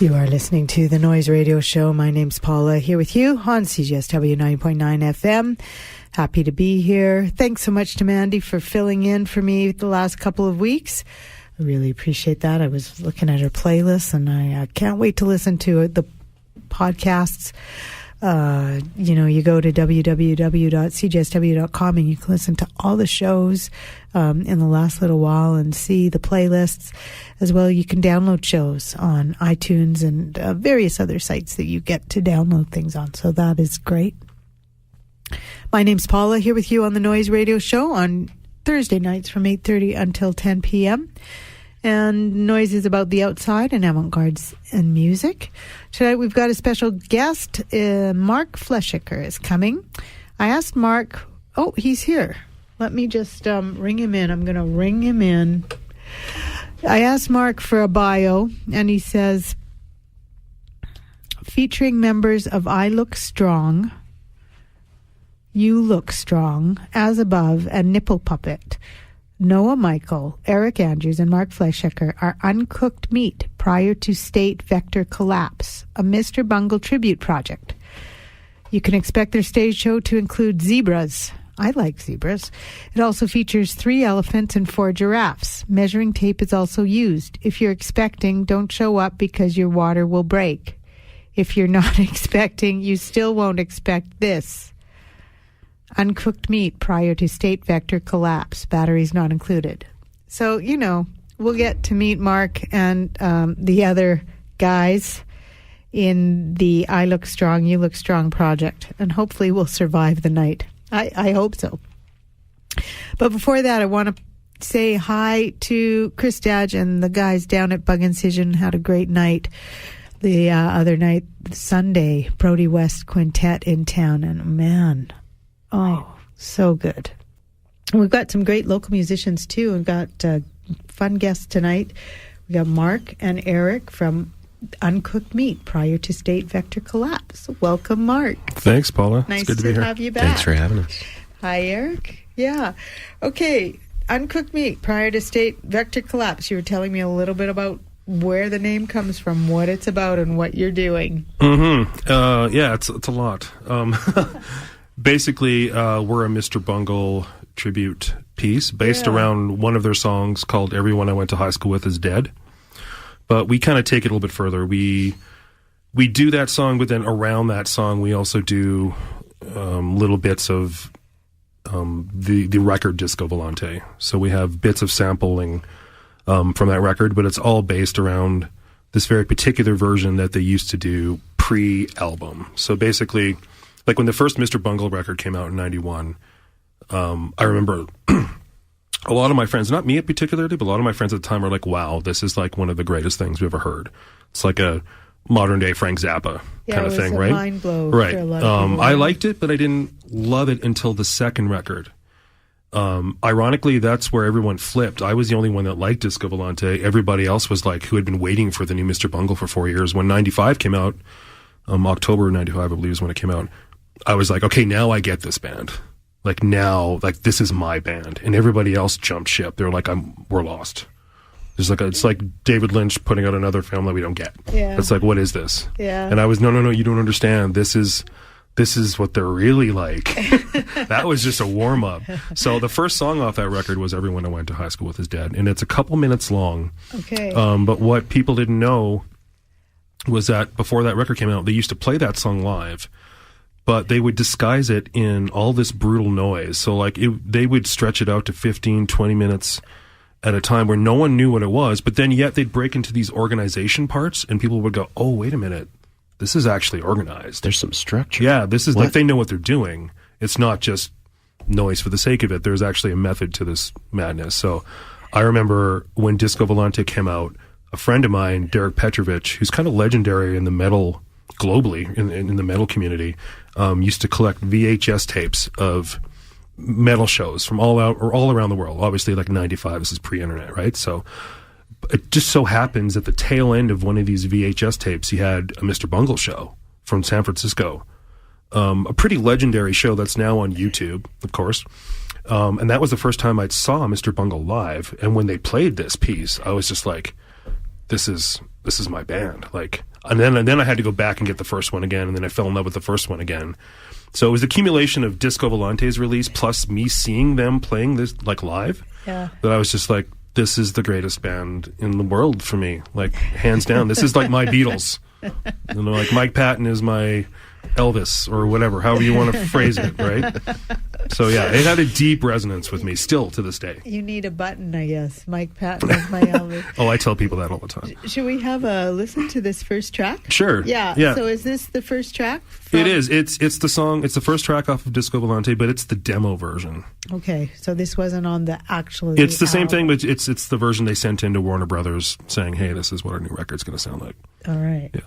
You are listening to The Noise Radio Show. My name's Paula, here with you on CJSW 90.9 FM. Happy to be here. Thanks so much to Mandy for filling in for me the last couple of weeks. I really appreciate that. I was looking at her playlist, and I can't wait to listen to the podcasts. You go to www.cjsw.com and you can listen to all the shows in the last little while and see the playlists. As well, you can download shows on iTunes and various other sites that you get to download things on. So that is great. My name's Paula, here with you on the Noise Radio Show on Thursday nights from 8:30 until 10 p.m. And Noise is about the outside and avant-garde and music. Tonight we've got a special guest. Mark Fleischhaker is coming. I asked Mark, oh, he's here. Let me just ring him in. I'm going to ring him in. I asked Mark for a bio, and he says, featuring members of I Look Strong, You Look Strong, As Above, and Nipple Puppet, Noah Michael, Eric Andrews, and Mark Fleischhaker are uncooked meat prior to State Vector Collapse, a Mr. Bungle tribute project. You can expect their stage show to include zebras. I like zebras. It also features 3 elephants and 4 giraffes. Measuring tape is also used. If you're expecting, don't show up because your water will break. If you're not expecting, you still won't expect this. Uncooked meat prior to State Vector Collapse. Batteries not included. So, we'll get to meet Mark and the other guys in the I Look Strong, You Look Strong project. And hopefully we'll survive the night. I hope so. But before that, I want to say hi to Chris Dadge and the guys down at Bug Incision. Had a great night. The other night, Sunday, Brody West Quintet in town. And man, so good. And we've got some great local musicians too. We've got fun guests tonight. We got Mark and Eric from Uncooked Meat prior to State Vector Collapse. Welcome, Mark. Thanks, Paula. Nice it's good to be here. Have you back. Thanks for having us. Hi, Eric. Yeah. Okay. Uncooked Meat prior to State Vector Collapse. You were telling me a little bit about where the name comes from, what it's about, and what you're doing. Yeah, it's a lot. Basically, we're a Mr. Bungle tribute piece based around one of their songs called Everyone I Went to High School With Is Dead. But we kind of take it a little bit further. We do that song, but then around that song, we also do little bits of the record Disco Volante. So we have bits of sampling from that record, but it's all based around this very particular version that they used to do pre-album. So basically, like when the first Mr. Bungle record came out in 91, I remember a lot of my friends, not me particularly, but a lot of my friends at the time were like, wow, this is like one of the greatest things we've ever heard. It's like a modern day Frank Zappa kind of thing, right? Mind blow right. For a lot of people. I liked it, but I didn't love it until the second record. Ironically, that's where everyone flipped. I was the only one that liked Disco Volante. Everybody else was like, who had been waiting for the new Mr. Bungle for 4 years. When 95 came out, October 95, I believe is when it came out, I was like, okay, now I get this band. Like now, like this is my band, and everybody else jumped ship. They're like, we're lost. It's like David Lynch putting out another film that we don't get. Yeah. It's like, what is this? Yeah. And I was, no, you don't understand. This is what they're really like. That was just a warm up. So the first song off that record was Everyone I Went to High School With Is Dead, and it's a couple minutes long. Okay. But what people didn't know was that before that record came out, they used to play that song live. But they would disguise it in all this brutal noise. So like they would stretch it out to 15, 20 minutes at a time where no one knew what it was. But then yet they'd break into these organization parts and people would go, oh, wait a minute. This is actually organized. There's some structure. Yeah, this is like they know what they're doing. It's not just noise for the sake of it. There's actually a method to this madness. So I remember when Disco Volante came out, a friend of mine, Derek Petrovich, who's kind of legendary in the metal globally, in the metal community, used to collect VHS tapes of metal shows from all around the world. Obviously, like 95, this is pre-internet, right? So it just so happens at the tail end of one of these VHS tapes, he had a Mr. Bungle show from San Francisco. A pretty legendary show that's now on YouTube, of course. And that was the first time I saw Mr. Bungle live. And when they played this piece, I was just like, this is this is my band. Like, and then I had to go back and get the first one again, and then I fell in love with the first one again. So it was the accumulation of Disco Volante's release plus me seeing them playing this like live. Yeah. That I was just like, this is the greatest band in the world for me. Like, hands down. This is like my Beatles. You know, like Mike Patton is my Elvis or whatever, however you want to phrase it, right? So yeah, it had a deep resonance with me still to this day. You need a button, I guess. Mike Patton is my Elvis. Oh, I tell people that all the time. Should we have a listen to this first track? Sure. Yeah. So is this the first track? It is. It's the song. It's the first track off of Disco Volante, but it's the demo version. Okay, so this wasn't on the actual. It's the same thing, but it's the version they sent into Warner Brothers saying, "Hey, this is what our new record's going to sound like." All right. Yeah.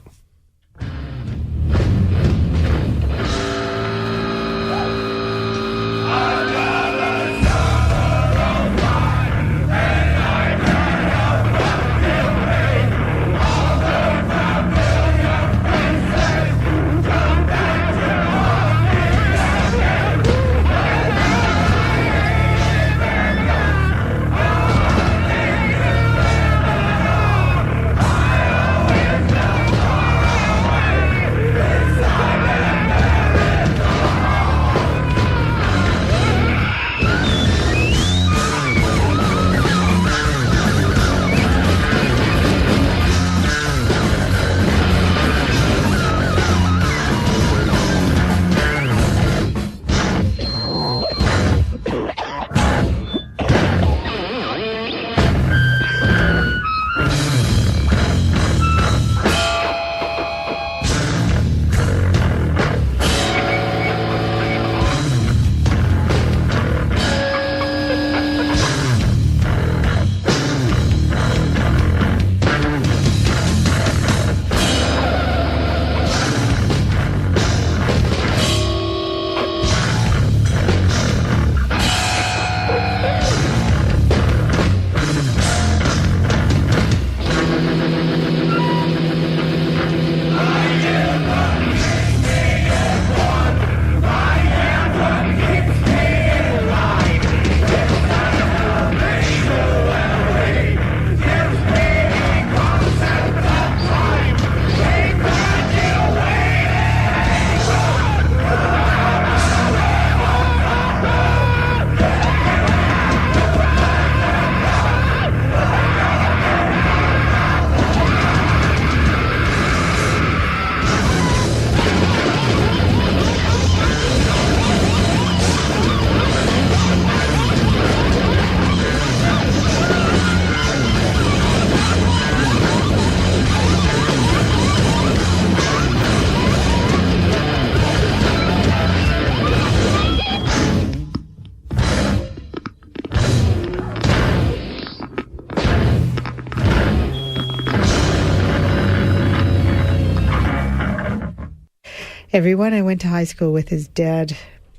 Everyone I went to high school with is dead.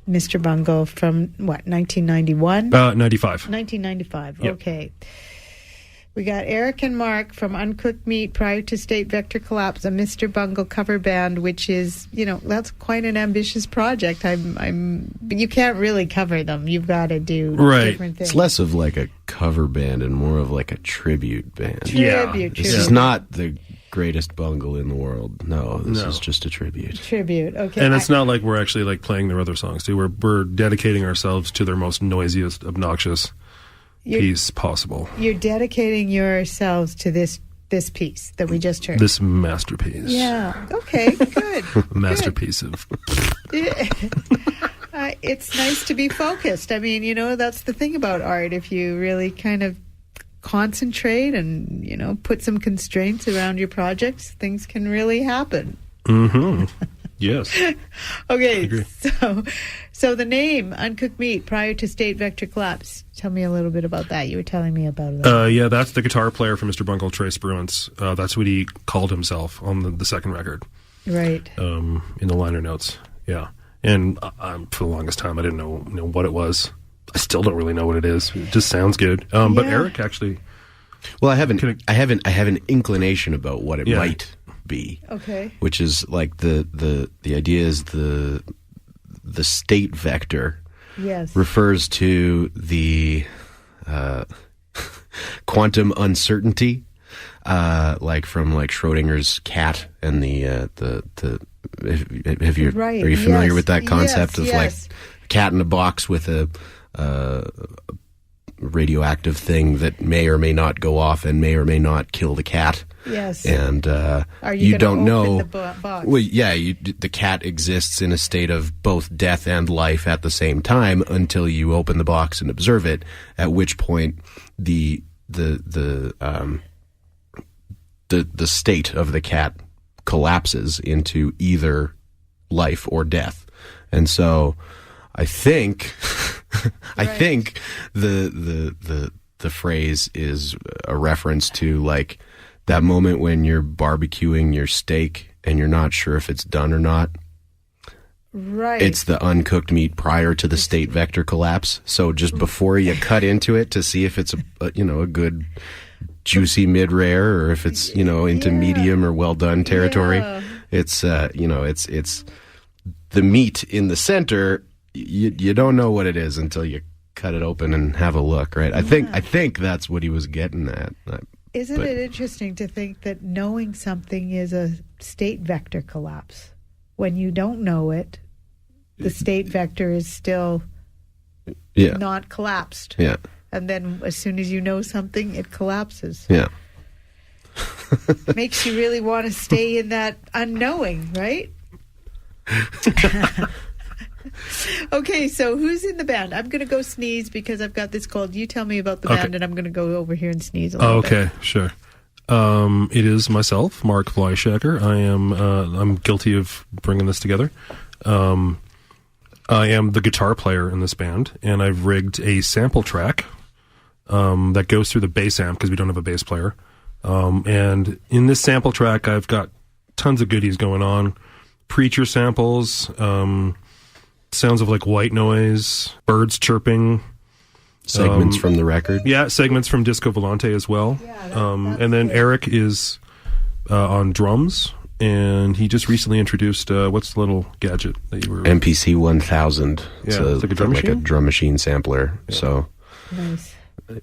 Mr. Bungle from, 1991? 95. 1995, Yep. Okay. We got Eric and Mark from Uncooked Meat prior to State Vector Collapse, a Mr. Bungle cover band, which is, that's quite an ambitious project. But you can't really cover them. You've got to do different things. It's less of like a cover band and more of like a tribute band. Tribute. This is not the greatest bungle in the world. No, this is just a tribute. Tribute, okay. And it's not like we're actually like playing their other songs too. We're dedicating ourselves to their most noisiest, obnoxious piece possible. You're dedicating yourselves to this piece that we just heard. This masterpiece. Yeah. Okay. Good. Masterpiece of. It's nice to be focused. I mean, that's the thing about art. If you really kind of concentrate and put some constraints around your projects, things can really happen. Mm-hmm. Yes. Okay, so the name Uncooked Meat prior to State Vector Collapse. Tell me a little bit about that. You were telling me about that. Yeah, that's the guitar player for Mr. Bungle, Trace Bruins. That's what he called himself on the second record. Right. In the liner notes. Yeah. And for the longest time, I didn't know what it was. I still don't really know what it is. It just sounds good. But Eric actually. Well, I have an inclination about what it might be. Okay. Which is like the idea is the state vector. Yes. Refers to the quantum uncertainty like from like Schrodinger's cat and the have you Right. are you familiar Yes. with that concept of Yes. like a cat in a box with a radioactive thing that may or may not go off and may or may not kill the cat? Yes. And Are you gonna don't open know. the box? Well, yeah, the cat exists in a state of both death and life at the same time until you open the box and observe it. At which point, the state of the cat collapses into either life or death. And so, I think, I Right. think the phrase is a reference to like that moment when you're barbecuing your steak and you're not sure if it's done or not. Right. It's the uncooked meat prior to the state vector collapse. So just before you cut into it to see if it's a good juicy mid rare or if it's into Yeah. medium or well done territory. Yeah. It's it's the meat in the center. You don't know what it is until you cut it open and have a look, right? I think that's what he was getting at. Isn't it interesting to think that knowing something is a state vector collapse? When you don't know it, the state vector is still Yeah. not collapsed. Yeah. And then as soon as you know something, it collapses. Yeah. Makes you really want to stay in that unknowing, right? Okay, so who's in the band? I'm going to go sneeze because I've got this cold. You tell me about the band, and I'm going to go over here and sneeze a little bit. Okay, sure. It is myself, Mark Fleischhaker. I'm guilty of bringing this together. I am the guitar player in this band, and I've rigged a sample track that goes through the bass amp because we don't have a bass player. And in this sample track, I've got tons of goodies going on. Preacher samples, sounds of like white noise, birds chirping. Segments from the record. Yeah, segments from Disco Volante as well. Yeah, and then Eric is on drums, and he just recently introduced, what's the little gadget that you were... MPC 1000. Yeah, it's like a drum like a machine? drum machine sampler. Yeah. So Nice.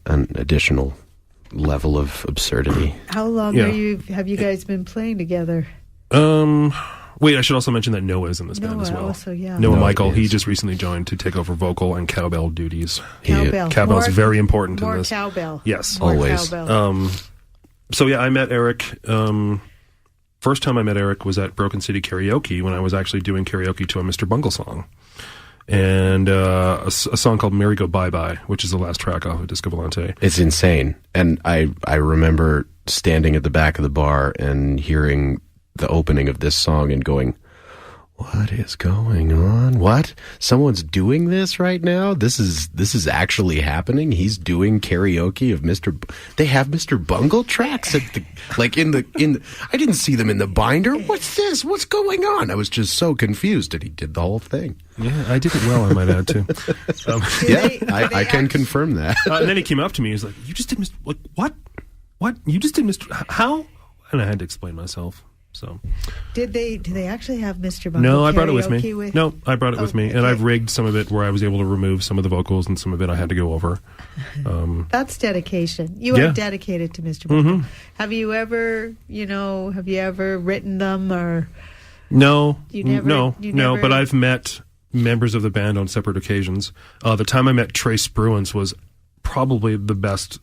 an additional level of absurdity. How long Yeah. have you guys been playing together? Wait, I should also mention that Noah's in this band as well. Also, yeah. Noah Noah Michael, he is. just recently joined to take over vocal and cowbell duties. Cowbell. Cowbell's More- very important in More this. cowbell. Yes. More Always. cowbell. So yeah, I met Eric. First time I met Eric was at Broken City Karaoke when I was actually doing karaoke to a Mr. Bungle song. And a song called Merry Go Bye Bye, which is the last track off of Disco Volante. It's insane. And I remember standing at the back of the bar and hearing the opening of this song and going, what is going on? What? Someone's doing this right now? This is actually happening? He's doing karaoke of they have Mr. Bungle tracks at the I didn't see them in the binder. What's this? What's going on? I was just so confused and he did the whole thing. Yeah, I did it well, I might add too. I can confirm that. And then he came up to me. He's like, "You just did Mr. Like what? What? You just did Mr. How?" And I had to explain myself. So Do they actually have Mr. Bungle no, I brought it with karaoke me. No, I brought it with me, and okay. I've rigged some of it where I was able to remove some of the vocals, and some of it I had to go over. That's dedication. You Yeah. are dedicated to Mr. Bungle. Mhm. Have you ever written them or? No, You never- no, you no. never- But I've met members of the band on separate occasions. The time I met Trace Bruins was probably the best.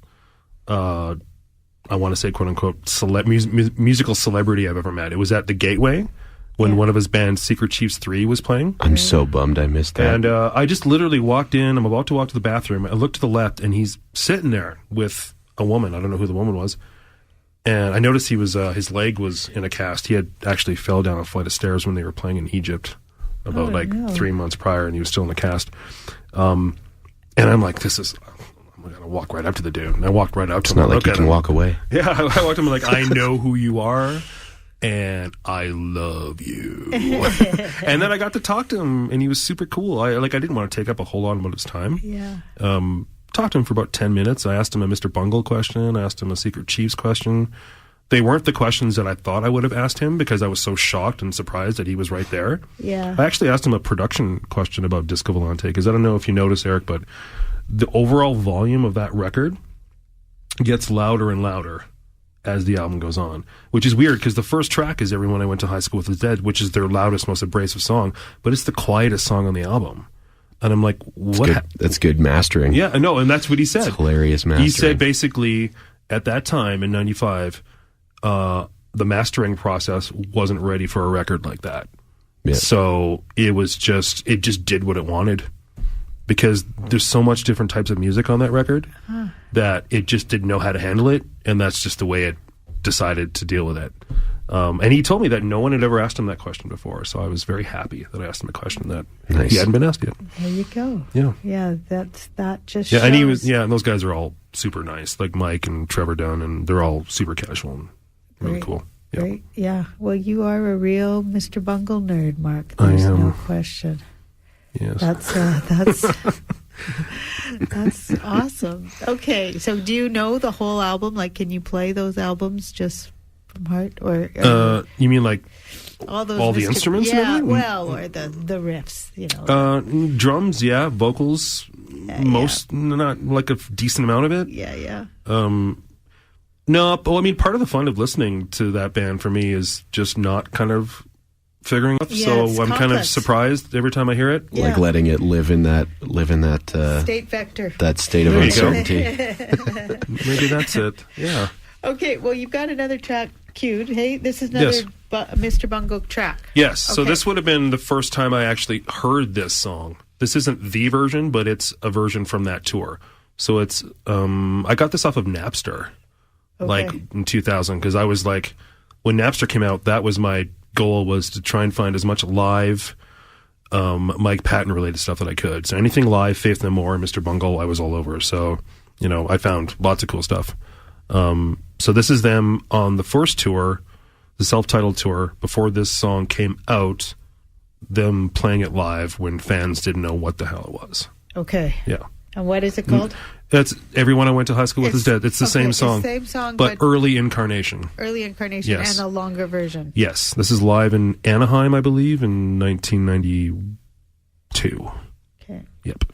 I want to say, quote unquote, musical celebrity I've ever met. It was at the Gateway when one of his bands, Secret Chiefs 3, was playing. I'm so bummed I missed that. And I just literally walked in. I'm about to walk to the bathroom. I looked to the left, and he's sitting there with a woman. I don't know who the woman was. And I noticed he was his leg was in a cast. He had actually fell down a flight of stairs when they were playing in Egypt about 3 months prior, and he was still in the cast. And I'm like, I'm going to walk right up to the dude. And I walked right up to It's him. not I like looked you at can him. walk away. Yeah, I walked up to him like, I know who you are, and I love you. And then I got to talk to him, and he was super cool. I didn't want to take up a whole lot of his time. Yeah. Talked to him for about 10 minutes. I asked him a Mr. Bungle question. I asked him a Secret Chiefs question. They weren't the questions that I thought I would have asked him because I was so shocked and surprised that he was right there. Yeah. I actually asked him a production question about Disco Volante because I don't know if you noticed, Eric, but the overall volume of that record gets louder and louder as the album goes on, which is weird because the first track is Everyone I Went to High School With Is Dead, which is their loudest, most abrasive song, but it's the quietest song on the album. And I'm like, what? That's good mastering. Yeah, I know, and that's what he said. It's hilarious mastering. He said basically at that time in 95, the mastering process wasn't ready for a record like that. Yeah. So it just did what it wanted. Because there's so much different types of music on that record that it just didn't know how to handle it, and that's just the way it decided to deal with it. And he told me that no one had ever asked him that question before, so I was very happy that I asked him a question that Nice. he hadn't been asked yet. There you go. Yeah. Yeah, that just Yeah, shows. and he was. Yeah, and those guys are all super nice, like Mike and Trevor Dunn, and they're all super casual and really Great. cool. Yeah. Great. Yeah. Well, you are a real Mr. Bungle nerd, Mark. I There's am. no question. Yes. That's awesome. Okay, so do you know the whole album? Like, can you play those albums just from heart, or You mean like all those the instruments and Yeah, everything? well, or the riffs, you know. drums? Yeah, vocals. Not like a decent amount of it. Yeah. No, but I mean, part of the fun of listening to that band for me is just not kind of figuring out. Yeah, so it's I'm kind of complex. surprised every time I hear it. Yeah. Like letting it live in that State vector. that state of There you go. uncertainty. Maybe that's it. Yeah. Okay, well, you've got another track queued. Hey, this is another Yes. Mr. Bungle track. Yes. So Okay. this would have been the first time I actually heard this song. This isn't the version, but it's a version from that tour. So it's I got this off of Napster, like in 2000, because I was like, when Napster came out, that was my goal, was to try and find as much live Mike Patton related stuff that I could. So anything live, Faith No More, Mr. Bungle, I was all over. So, I found lots of cool stuff. So this is them on the first tour, the self-titled tour, before this song came out, them playing it live when fans didn't know what the hell it was. Okay. Yeah. And what is it called? That's Everyone I Went to High School With Is Dead. It's the same it's song. the same song, but early incarnation. early incarnation Yes. and a longer version. Yes. This is live in Anaheim, I believe, in 1992. Okay. Yep.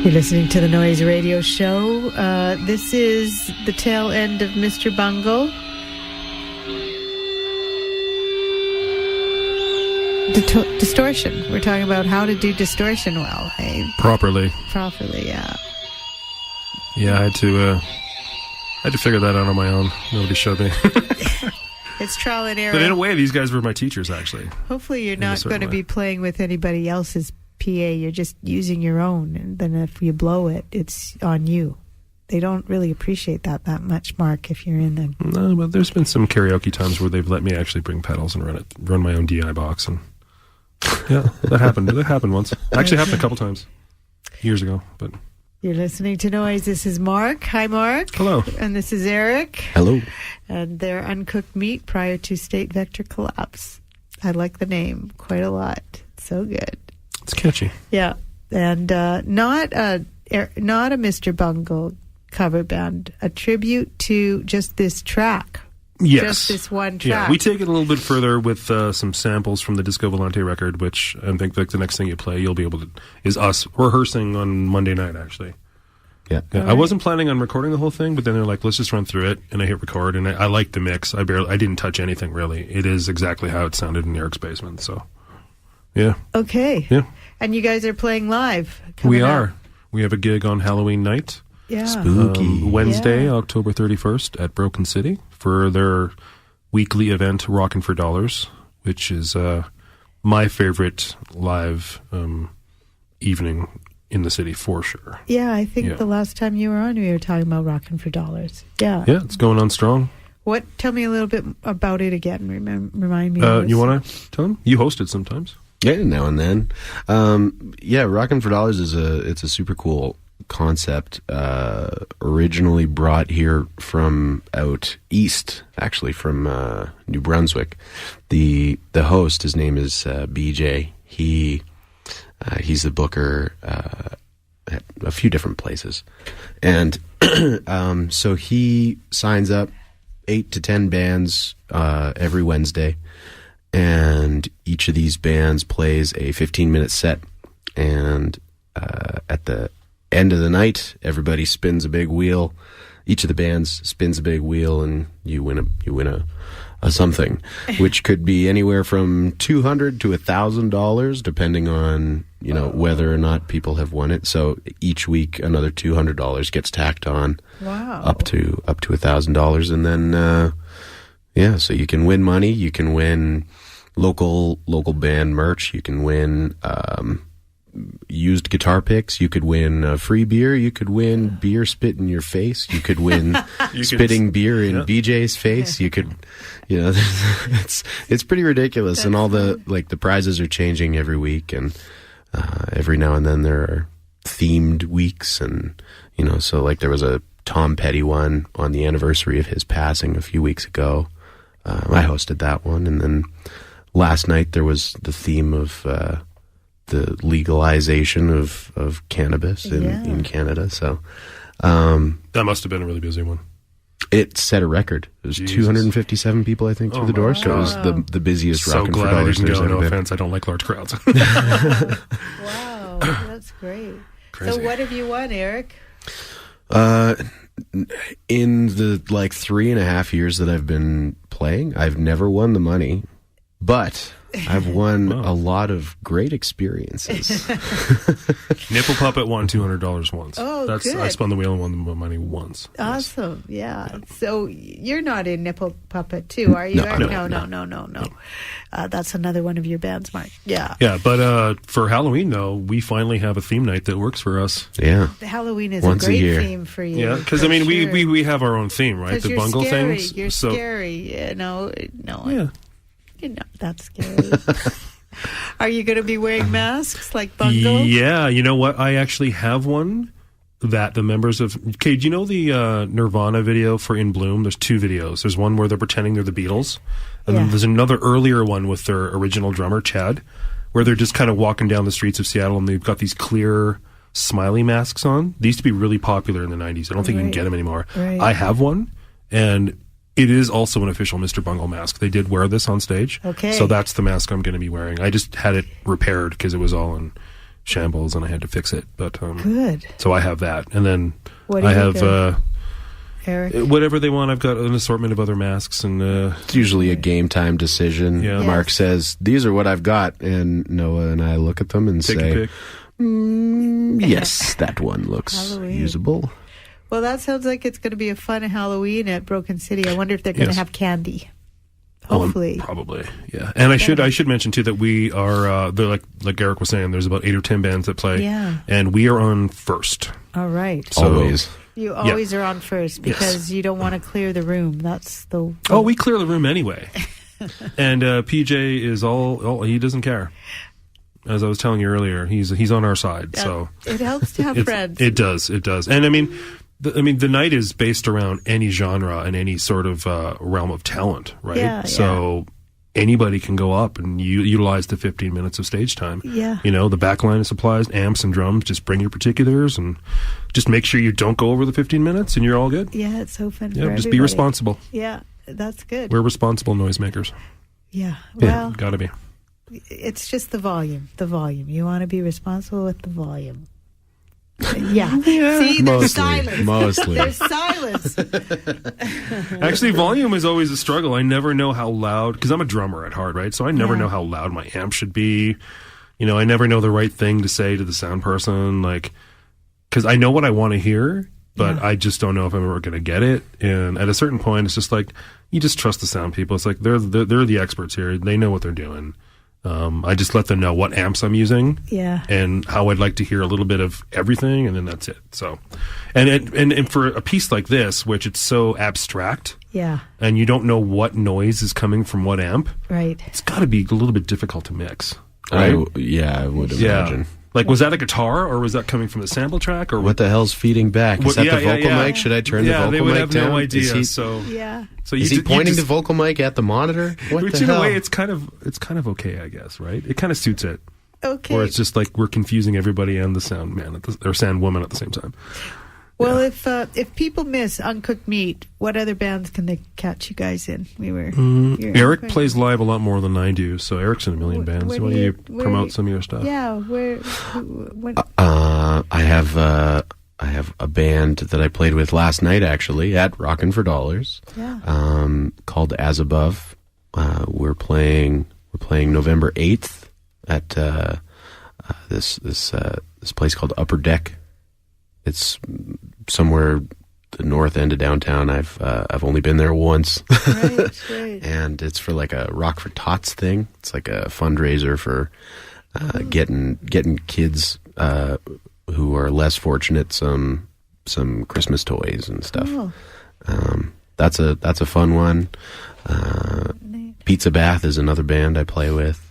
You're listening to the Noise Radio Show. This is the tail end of Mr. Bungle. Distortion. We're talking about how to do distortion well. Properly, yeah. Yeah, I had to figure that out on my own. Nobody showed me. It's trial and error. But in a way, these guys were my teachers, actually. Hopefully you're not going to be playing with anybody else's PA. You're just using your own. And then if you blow it, it's on you. They don't really appreciate that much, Mark, if you're in the... No, but there's been some karaoke times where they've let me actually bring pedals and run my own DI box. And yeah, that happened. That happened once. Actually happened a couple times years ago. But you're listening to Noise. This is Mark. Hi, Mark. Hello. And this is Eric. Hello. And they're Uncooked Meat prior to State Vector Collapse. I like the name quite a lot. It's so good. It's catchy. Yeah. And not a Mr. Bungle cover band, a tribute to just this track. Yes. Just this one track. Yeah, we take it a little bit further with some samples from the Disco Volante record, which I think like the next thing you play, you'll be able to, is us rehearsing on Monday night, actually. Yeah. I wasn't planning on recording the whole thing, but then they're like, let's just run through it, and I hit record, and I liked the mix. I didn't touch anything, really. It is exactly how it sounded in Eric's basement, so, yeah. Okay. Yeah. And you guys are playing live. We are. We have a gig on Halloween night. Yeah. Spooky. Wednesday, October 31st at Broken City for their weekly event, Rockin' for Dollars, which is my favorite live evening in the city for sure. Yeah, I think the last time you were on, we were talking about Rockin' for Dollars. Yeah. Yeah, it's going on strong. Tell me a little bit about it again. Remind me. You want to tell them? You host it sometimes. Yeah, now and then. Rockin' for Dollars it's a super cool concept, originally brought here from out east, actually from New Brunswick. The host, his name is BJ. He's the booker at a few different places, and so he signs up 8 to 10 bands every Wednesday, and each of these bands plays a 15-minute set, and at the end of the night, everybody spins a big wheel. Each of the bands spins a big wheel, and you win a something, which could be anywhere from $200 to $1,000, depending on whether or not people have won it. So each week, another $200 gets tacked on. Wow. Up to $1,000, and then so you can win money. You can win local band merch. You can win used guitar picks. You could win free beer. You could win beer spit in your face. You could win spitting beer in BJ's face. You could, it's pretty ridiculous. And all the prizes are changing every week, and every now and then there are themed weeks, and so there was a Tom Petty one on the anniversary of his passing a few weeks ago. I hosted that one, and then last night there was the theme of the legalization of cannabis in Canada. So that must have been a really busy one. It set a record. It was 257 people, I think, through the door. So it was the busiest Rockin' for Dollars there's ever been. No offense, I don't like large crowds. Wow, that's great. Crazy. So what have you won, Eric? In the 3.5 years that I've been playing, I've never won the money, but I've won a lot of great experiences. Nipple Puppet won $200 once. Oh, good. I spun the wheel and won the money once. Awesome. Yes. Yeah. So you're not in Nipple Puppet too, are you? No. That's another one of your bands, Mark. Yeah. Yeah, but for Halloween, though, we finally have a theme night that works for us. Yeah. Halloween is once a great theme for you. Yeah, because we have our own theme, right? The bungle scary. things. You're scary. No. Yeah. That's scary. Are you going to be wearing masks like Bungle? Yeah, you know what? I actually have one that the members of... Okay, do you know the Nirvana video for In Bloom? There's 2 videos. There's one where they're pretending they're the Beatles, and then there's another earlier one with their original drummer, Chad, where they're just kind of walking down the streets of Seattle, and they've got these clear smiley masks on. They used to be really popular in the 90s. I don't think you can get them anymore. Right. I have one, and... it is also an official Mr. Bungle mask. They did wear this on stage. Okay. So that's the mask I'm going to be wearing. I just had it repaired because it was all in shambles and I had to fix it. But Good. so I have that, and then What do I you have do, Eric? whatever they want. I've got an assortment of other masks, and It's usually a game time decision. Yeah. Mark says, "These are what I've got," and Noah and I look at them and take a say, pick. "Yes, that one looks Halloween. usable." Well, that sounds like it's going to be a fun Halloween at Broken City. I wonder if they're going to Yes. have candy. Oh, Hopefully. probably, yeah. And I should mention too that we are they're like Eric was saying. There's about 8 or 10 bands that play, Yeah. and we are on first. All right. So- Always. You always are on first because you don't want to clear the room. That's the... Oh, we clear the room anyway. And PJ is all he doesn't care. As I was telling you earlier, he's on our side. So it helps to have friends. It does. And I mean, the night is based around any genre and any sort of realm of talent, right? Yeah, so anybody can go up and utilize the 15 minutes of stage time. Yeah. You know, the back line of supplies, amps and drums, just bring your particulars and just make sure you don't go over the 15 minutes and you're all good. Yeah, it's open for Yeah, just be everybody. responsible. Yeah, that's good. We're responsible noisemakers. Yeah, Yeah, well, gotta be. it's just the volume. The volume. You want to be responsible with the volume. Yeah. See, there's silence. Mostly. There's silence. Actually, volume is always a struggle. I never know how loud, because I'm a drummer at heart, right? So I never Yeah. know how loud my amp should be. You know, I never know the right thing to say to the sound person, like, because I know what I want to hear, but Yeah. I just don't know if I'm ever going to get it. And at a certain point, it's just like, you just trust the sound people. It's like, they're the experts here. They know what they're doing. I just let them know what amps I'm using. Yeah. And how I'd like to hear a little bit of everything, and then that's it. So, and for a piece like this, which it's so abstract, Yeah. and you don't know what noise is coming from what amp, Right. it's got to be a little bit difficult to mix, right? I would imagine. Like, was that a guitar, or was that coming from the sample track, or What the hell's feeding back? Is What- that yeah, the yeah, vocal yeah. mic? Should I turn Yeah, the they vocal would mic have down? no idea. Is he, So Yeah. you is he ju- you pointing just- the vocal mic at the monitor? What which the in hell? a way, it's kind of okay, I guess, right? It kind of suits it. Okay. Or it's just like we're confusing everybody and the sound man or sound woman at the same time. Well, if people miss Uncooked Meat, what other bands can they catch you guys in? you're Eric Uncooked. plays live a lot more than I do, so Eric's in a million bands. where Why do don't you you- where promote do you- some of your stuff? Yeah. When, I have a band that I played with last night, actually, at Rockin' for Dollars. Yeah. Called As Above. We're playing November 8th at this place called Upper Deck. It's somewhere the north end of downtown. I've only been there once. Right. And it's for like a Rock for Tots thing. It's like a fundraiser for getting kids who are less fortunate some Christmas toys and stuff. Oh. That's a fun one. Neat. Pizza Bath is another band I play with.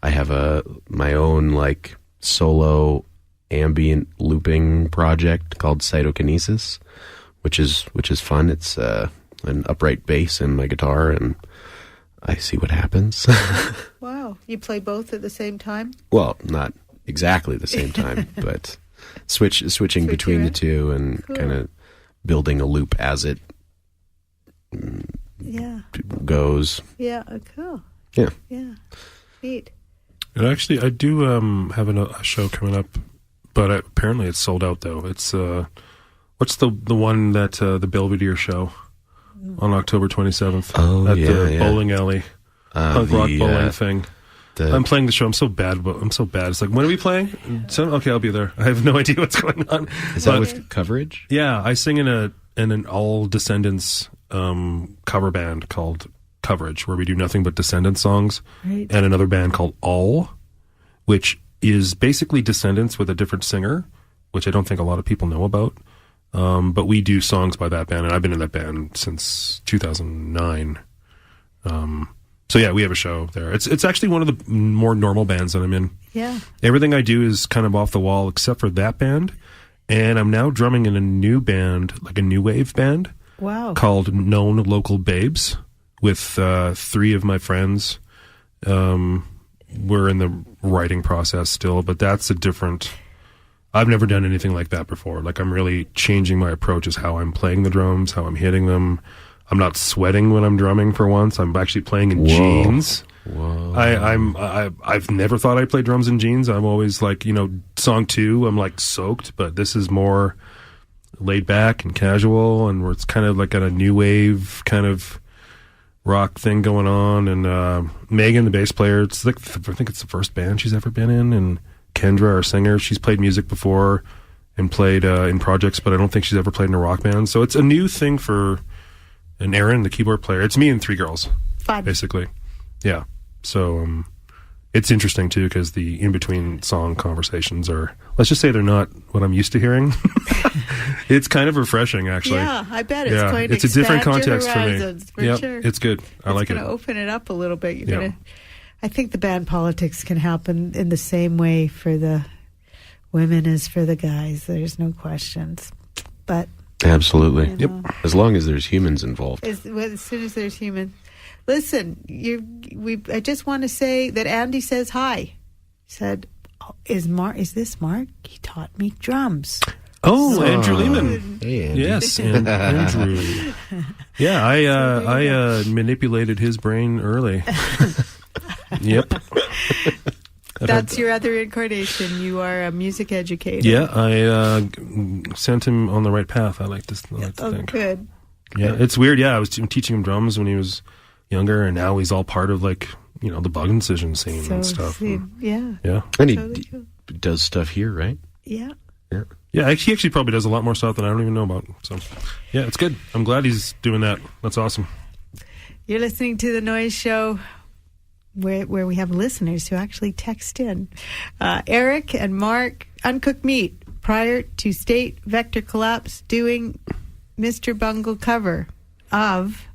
I have my own like solo ambient looping project called Cytokinesis, which is fun. It's an upright bass in my guitar, and I see what happens. Wow. You play both at the same time? Well, not exactly the same time, but switching between the around? two and Cool. kind of building a loop as it Yeah. goes. Yeah. Cool. Yeah. Yeah. Neat. And actually, I do have a show coming up, but apparently it's sold out though. It's what's the one that the Belvedere show on October 27th Oh, at yeah, the yeah. bowling alley punk rock bowling thing. I'm playing the show. I'm so bad. It's like, when are we playing? Okay, I'll be there. I have no idea what's going on. Is that with coverage? Yeah, I sing in an all Descendants cover band called Coverage, where we do nothing but Descendants songs, Right. and another band called All, which is basically Descendants with a different singer, which I don't think a lot of people know about. But we do songs by that band, and I've been in that band since 2009. So yeah, we have a show there. It's actually one of the more normal bands that I'm in. Yeah. Everything I do is kind of off the wall except for that band. And I'm now drumming in a new band, like a new wave band Wow. called Known Local Babes with 3 of my friends. We're in the writing process still, but that's a different... I've never done anything like that before. Like, I'm really changing my approach as how I'm playing the drums, how I'm hitting them. I'm not sweating when I'm drumming for once. I'm actually playing in jeans. Whoa. I've never thought I'd play drums in jeans. I'm always like, song 2, I'm like soaked, but this is more laid back and casual, and where it's kind of like got a new wave kind of rock thing going on. And Megan, the bass player, it's like I think it's the first band she's ever been in, and Kendra, our singer, she's played music before and played in projects, but I don't think she's ever played in a rock band. So it's a new thing for an Aaron, the keyboard player. It's me and 3 girls, 5 basically. Yeah. So it's interesting too, because the in-between song conversations are, let's just say, they're not what I'm used to hearing. It's kind of refreshing, actually. Yeah, I bet it's going to it's a different expand your context for me. horizons, for Yep, sure. it's good. I like it. It's going to open it up a little bit. You're Yeah. gonna, I think the band politics can happen in the same way for the women as for the guys. There's no questions. But Absolutely. You know. Yep. As long as there's humans involved. as soon as there's human. Listen, I just want to say that Andy says hi. He said, is this Mark? He taught me drums. Oh, Andrew Lehman. Hey, Andy. Yes, and Andrew. Yeah, I manipulated his brain early. Yep. That's your other incarnation. You are a music educator. Yeah, I sent him on the right path. I like to think. Good. Yeah, it's weird. Yeah, I was teaching him drums when he was younger, and now he's all part of the bug incision scene and stuff. Yeah. Yeah. And he Totally cool. does stuff here, right? Yeah. Yeah. Yeah, he actually probably does a lot more stuff than I don't even know about. So, yeah, it's good. I'm glad he's doing that. That's awesome. You're listening to The Noise Show, where we have listeners who actually text in. Eric and Mark, Uncooked Meat, prior to state vector collapse, doing Mr. Bungle cover of,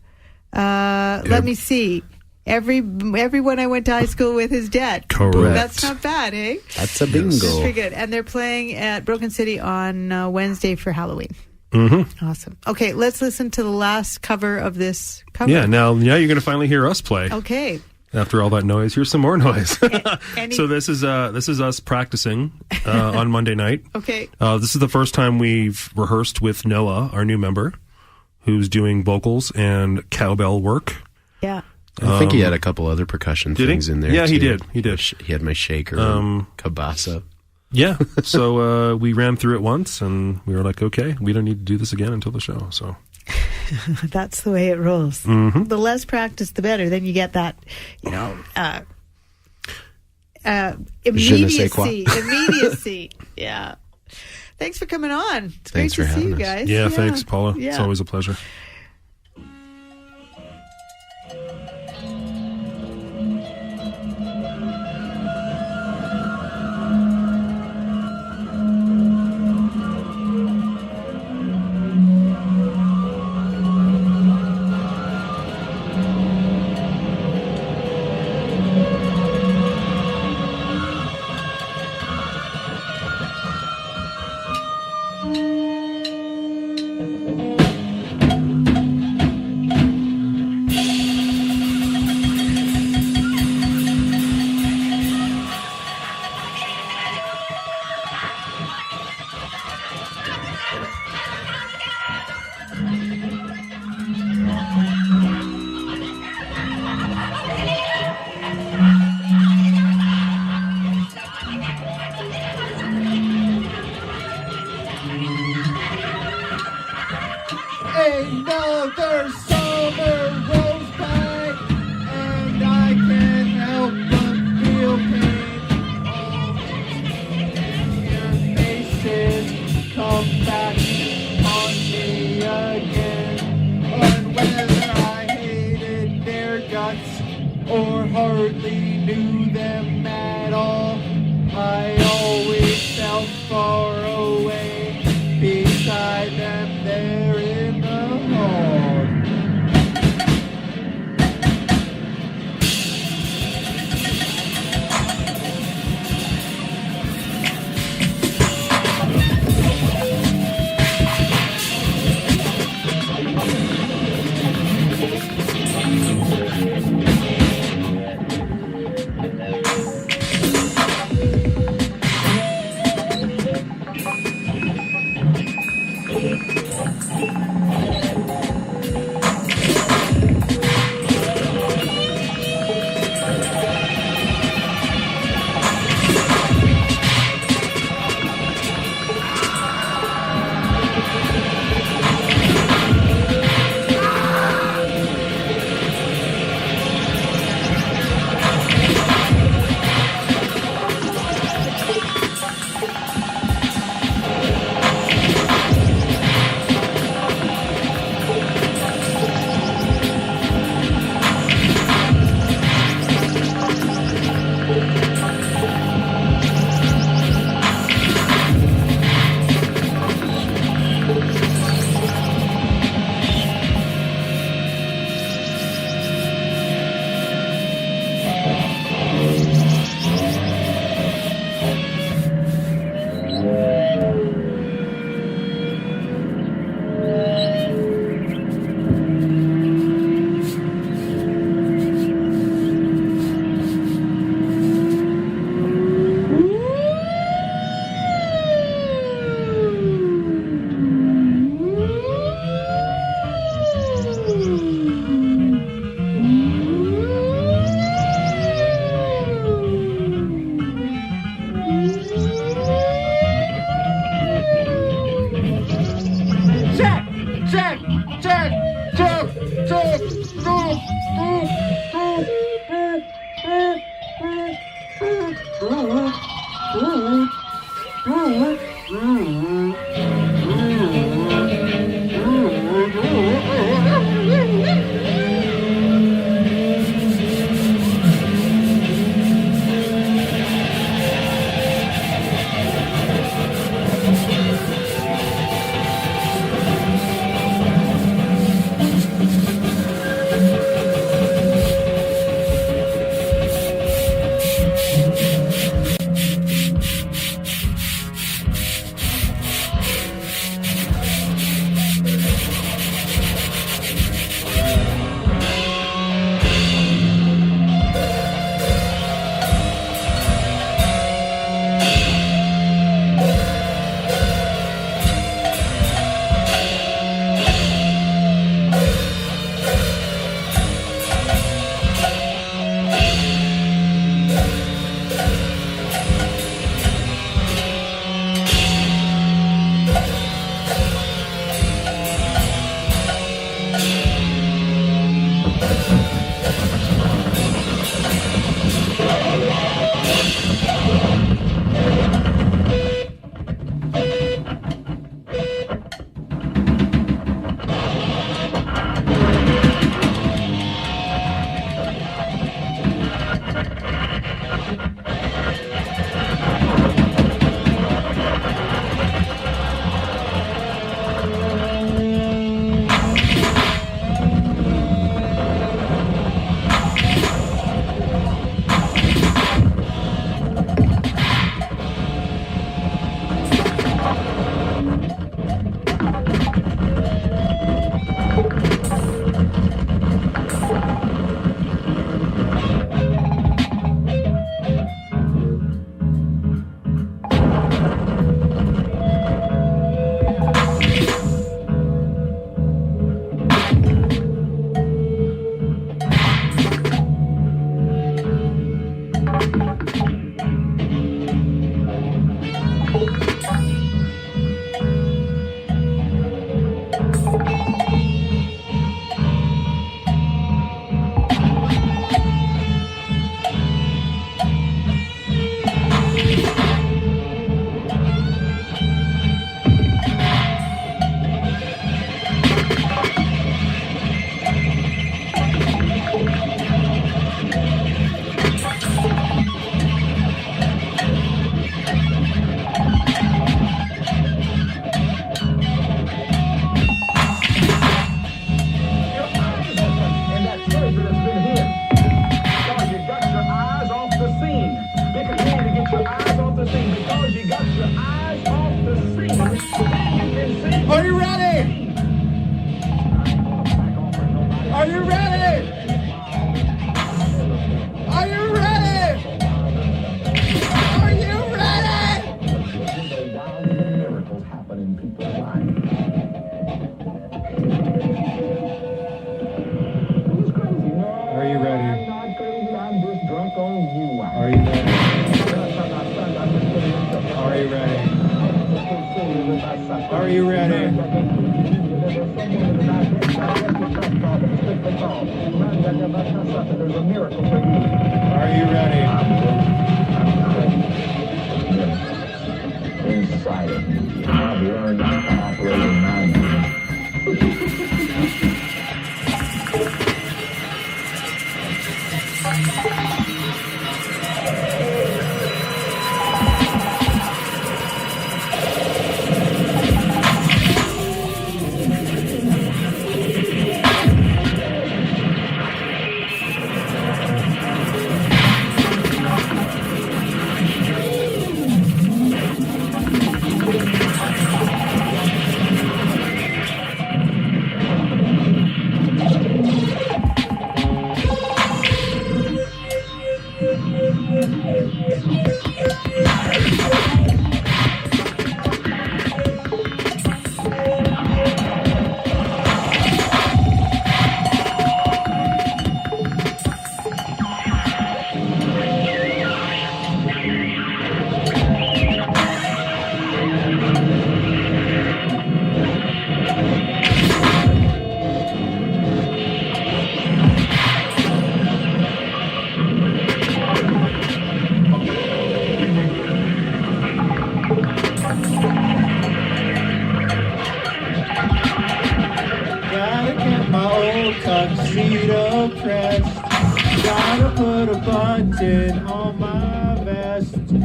let me see, everyone I went to high school with is dead. Correct. That's not bad, eh? That's a bingo. That's pretty good. And they're playing at Broken City on Wednesday for Halloween. Mm-hmm. Awesome. Okay, let's listen to the last cover of this cover. Yeah, now you're going to finally hear us play. Okay. After all that noise, here's some more noise. Any- So this is us practicing on Monday night. Okay. This is the first time we've rehearsed with Noah, our new member, who's doing vocals and cowbell work. Yeah. I think he had a couple other percussion Did he? things in there. Yeah, too. he did. He did. He had my shaker, and kabasa. Yeah. So we ran through it once, and we were like, okay, we don't need to do this again until the show. So That's the way it rolls. Mm-hmm. The less practice, the better. Then you get that, Je ne sais quoi. immediacy. Yeah. Thanks for coming on. It's Thanks great for to see having you us. guys. yeah, thanks, Paula. It's Yeah. always a pleasure.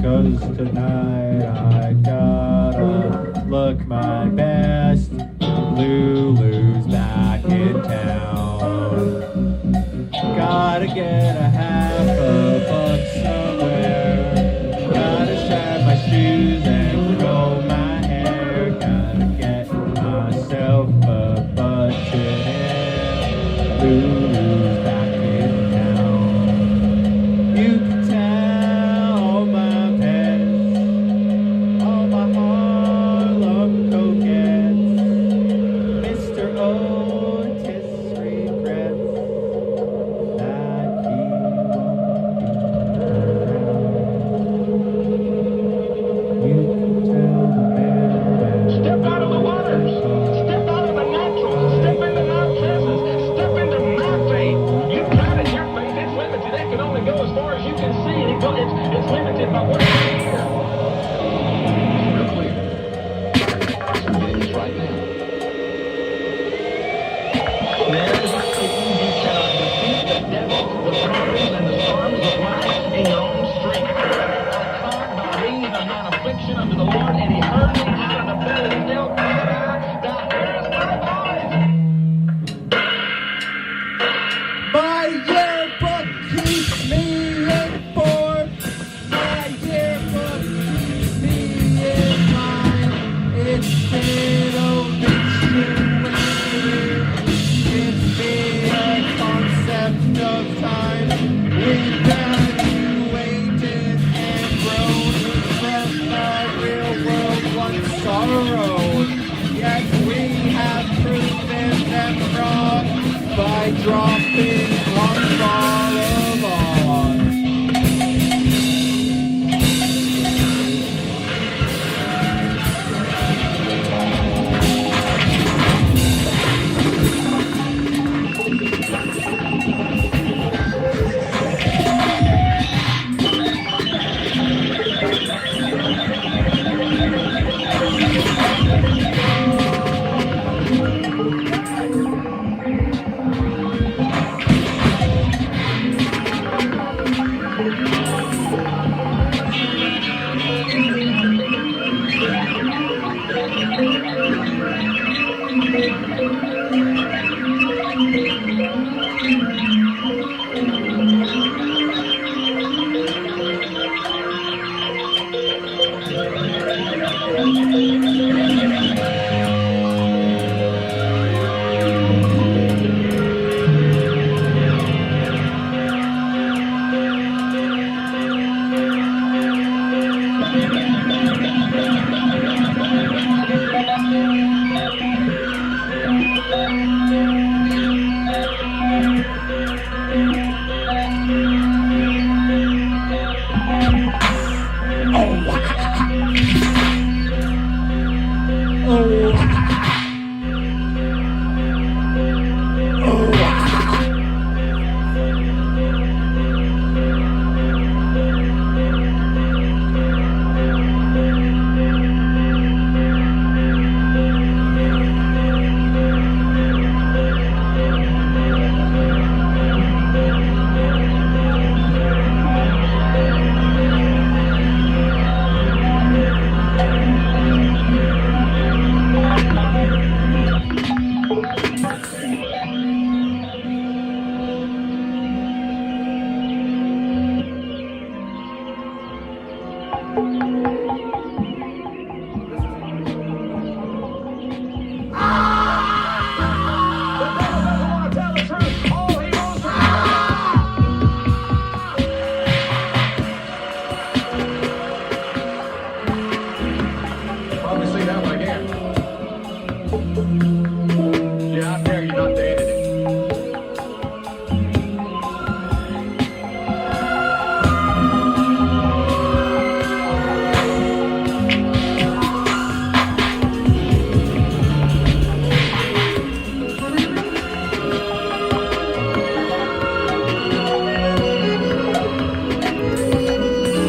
'cause tonight I gotta look my best. Lulu's back in town. Gotta get a half a buck somewhere. Gotta shine my shoes and curl my hair. Gotta get myself a budget in. Lulu's back in town. You can tell all my pets, all my Harlem coquettes, Mr. Otis regrets that he won't be around. You can tell the man. Step out of the waters. Step out of the natural. Step into my presence. Step into my faith. You got it. Your faith is limited. It can only go as far as you can see. It's limited by what you hear. Real clear. Some things right now. There is a Satan. You cannot defeat the devil, the problems, and the storms of life in your own strength. I come by reason of mine affliction unto the Lord, and he heard me out of the belly of hell. Thou hearest my voice. My yearbook keeps me informed. My yearbook keeps me in mind. It's been obituary. It's been a concept of time. Evaluated and grown. Left the real world once sorrow. Yet we have proven them wrong by dropping one ball of on.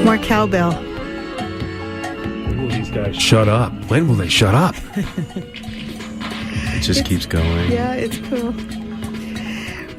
More cowbell. When will these guys shut up? When will they shut up? It just keeps going. Yeah, it's cool.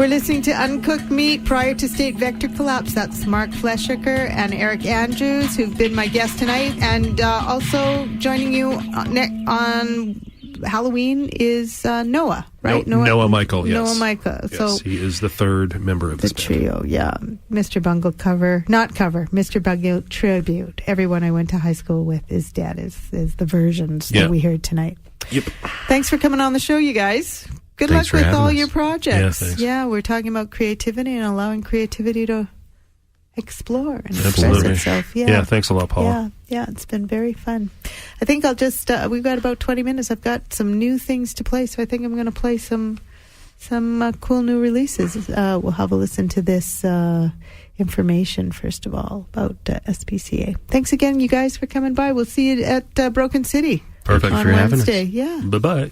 We're listening to Uncooked Meat prior to state vector collapse. That's Mark Fleischhaker and Eric Andrews, who've been my guests tonight. And also joining you on Halloween is Noah, right? Noah Michael, yes. Noah Michael. Yes, So he is the third member of the this band. trio, yeah. Mr. Bungle Mr. Bungle tribute. Everyone I went to high school with is dead, is the versions that we heard tonight. Yep. Thanks for coming on the show, you guys. Good Thanks luck for with all having your us. projects. Yeah, thanks. Yeah, we're talking about creativity and allowing creativity to explore and express Absolutely. itself. Yeah, thanps a lot, Paula. Yeah, it's been very fun. I think I'll just, we've got about 20 minutes. I've got some new things to play, so I think I'm going to play some cool new releases. We'll have a listen to this information, first of all, about SPCA. Thanks again, you guys, for coming by. We'll see you at Broken City. Perfect. on for having us. Wednesday. Yeah. Bye-bye.